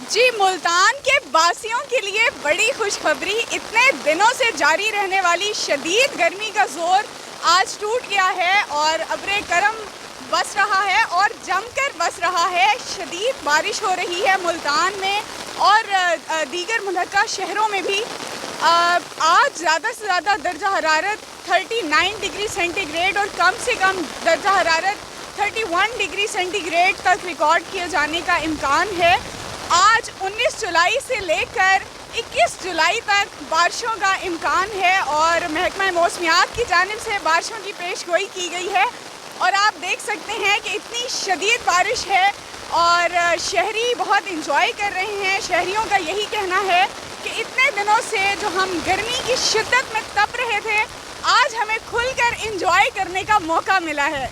जी, मुल्तान के वासियों के लिए बड़ी खुशखबरी। इतने दिनों से जारी रहने वाली शदीद गर्मी का ज़ोर आज टूट गया है और अब्रे करम बस रहा है और जमकर बस रहा है। शदीद बारिश हो रही है मुल्तान में और दीगर मुल्का शहरों में भी। आज ज़्यादा से ज़्यादा दर्जा हरारत 39 डिग्री सेंटीग्रेड और कम से कम दर्जा हरारत 31 डिग्री सेंटीग्रेड तक रिकॉर्ड किए जाने का इम्कान है। आज 19 जुलाई से लेकर 21 जुलाई तक बारिशों का इम्कान है और महकमा मौसमियात की जानिब से बारिशों की पेशगोई की गई है। और आप देख सकते हैं कि इतनी शदीद बारिश है और शहरी बहुत इंजॉय कर रहे हैं। शहरियों का यही कहना है कि इतने दिनों से जो हम गर्मी की शिद्दत में तप रहे थे, आज हमें खुलकर इंजॉय करने का मौका मिला है।